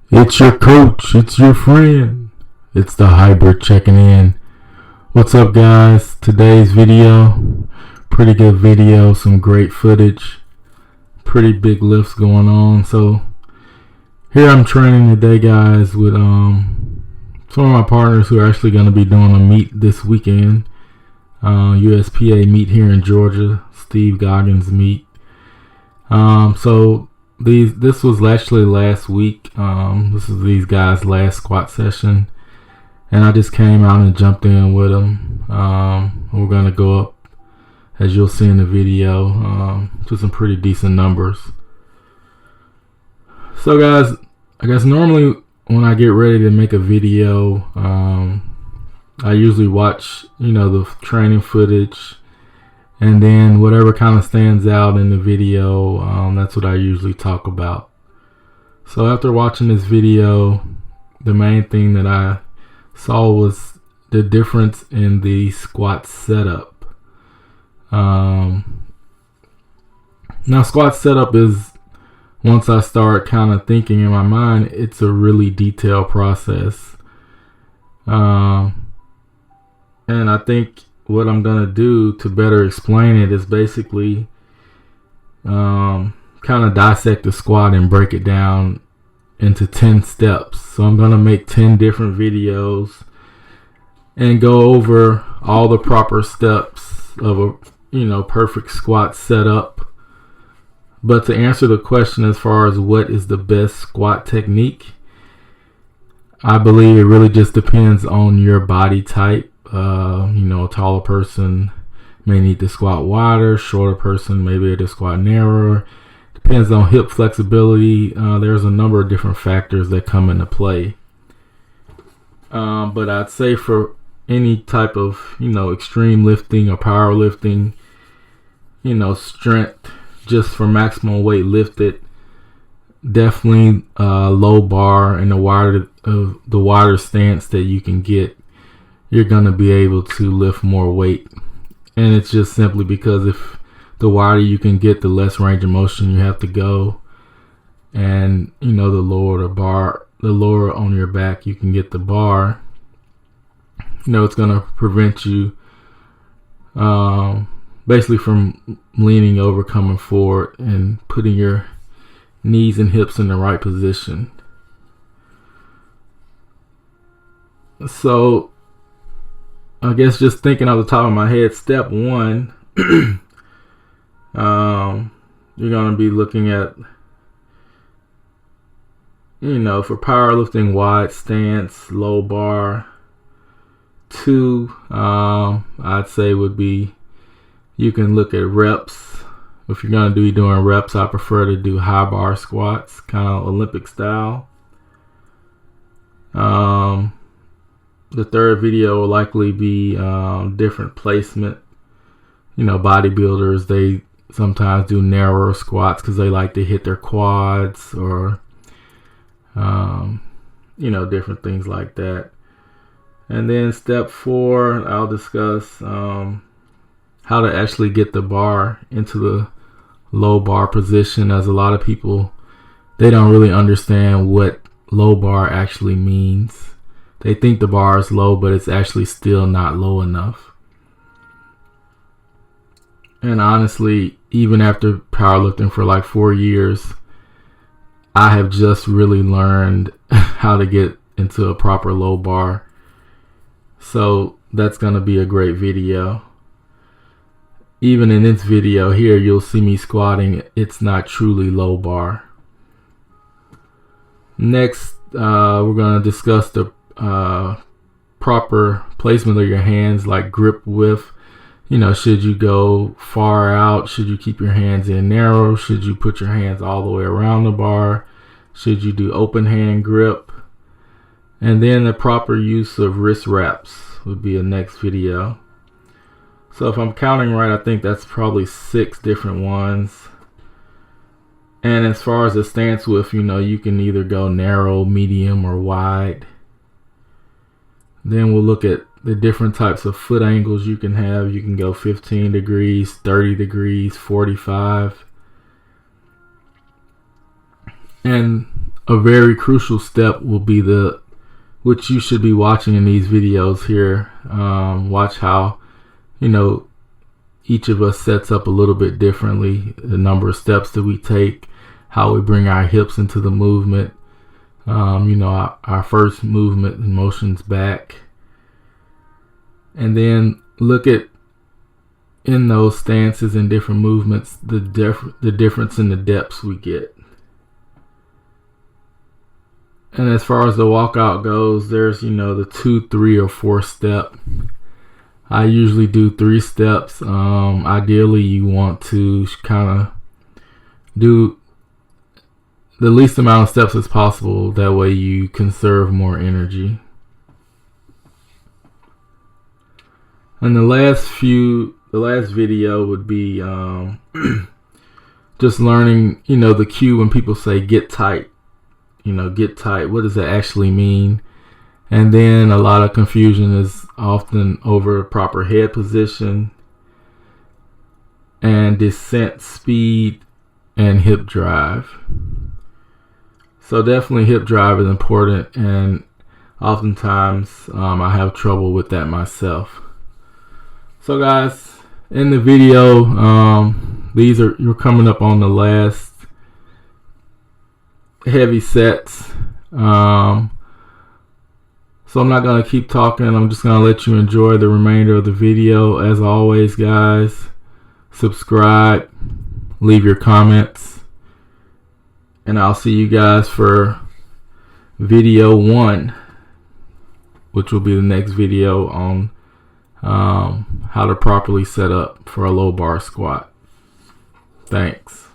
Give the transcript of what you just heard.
It's your coach, it's your friend, it's the hybrid checking in. What's up, guys? Today's video, pretty good video, some great footage, pretty big lifts going on. So here I'm training today, guys, with some of my partners who are actually going to be doing a meet this weekend, USPA meet here in Georgia, Steve Goggins meet. So this was actually last week. This is these guys' last squat session, and I just came out and jumped in with them. We're gonna go up, as you'll see in the video, to some pretty decent numbers. So, guys, I guess normally when I get ready to make a video, I usually watch, the training footage. And then whatever kind of stands out in the video, that's what I usually talk about. So after watching this video, the main thing that I saw was the difference in the squat setup. Now, squat setup is, once I start kind of thinking in my mind, it's a really detailed process. And I think what I'm going to do to better explain it is basically kind of dissect the squat and break it down into 10 steps. So I'm going to make 10 different videos and go over all the proper steps of a perfect squat setup. But to answer the question as far as what is the best squat technique, I believe it really just depends on your body type. A taller person may need to squat wider, shorter person maybe to squat narrower. Depends on hip flexibility. There's a number of different factors that come into play. But I'd say for any type of, extreme lifting or powerlifting, strength, just for maximum weight lifted, definitely low bar and the wider stance that you can get, you're going to be able to lift more weight. And it's just simply because if the wider you can get, the less range of motion you have to go. And, the lower on your back you can get the bar, it's going to prevent you basically from leaning over, coming forward, and putting your knees and hips in the right position. So I guess just thinking off the top of my head, step one, you're going to be looking at, for powerlifting, wide stance, low bar. 2, I'd say would be, you can look at reps. If you're going to be doing reps, I prefer to do high bar squats, kind of Olympic style. The third video will likely be different placement. Bodybuilders, they sometimes do narrower squats because they like to hit their quads or, different things like that. And then step 4, I'll discuss how to actually get the bar into the low bar position, as a lot of people, they don't really understand what low bar actually means. They think the bar is low, but it's actually still not low enough. And honestly, even after powerlifting for like 4 years, I have just really learned how to get into a proper low bar. So that's going to be a great video. Even in this video here, you'll see me squatting. It's not truly low bar. Next, we're going to discuss the proper placement of your hands, like grip width. Should you go far out? Should you keep your hands in narrow? Should you put your hands all the way around the bar? Should you do open hand grip? And then the proper use of wrist wraps would be a next video. So if I'm counting right, I think that's probably 6 different ones. And as far as the stance width, you can either go narrow, medium, or wide. Then we'll look at the different types of foot angles you can have. You can go 15 degrees, 30 degrees, 45. And a very crucial step will be which you should be watching in these videos here. Watch how, each of us sets up a little bit differently. The number of steps that we take, how we bring our hips into the movement. Our first movement and motions back. And then look at, in those stances and different movements, the difference in the depths we get. And as far as the walkout goes, there's, the 2, 3, or 4 step. I usually do 3 steps. Ideally, you want to kind of do the least amount of steps as possible. That way you conserve more energy. And the last video would be just learning, the cue when people say get tight. Get tight. What does that actually mean? And then a lot of confusion is often over proper head position and descent speed and hip drive. So definitely hip drive is important, and oftentimes I have trouble with that myself. So guys, in the video, you're coming up on the last heavy sets. So I'm not going to keep talking. I'm just going to let you enjoy the remainder of the video. As always, guys, subscribe, leave your comments, and I'll see you guys for video 1, which will be the next video on how to properly set up for a low bar squat. Thanks.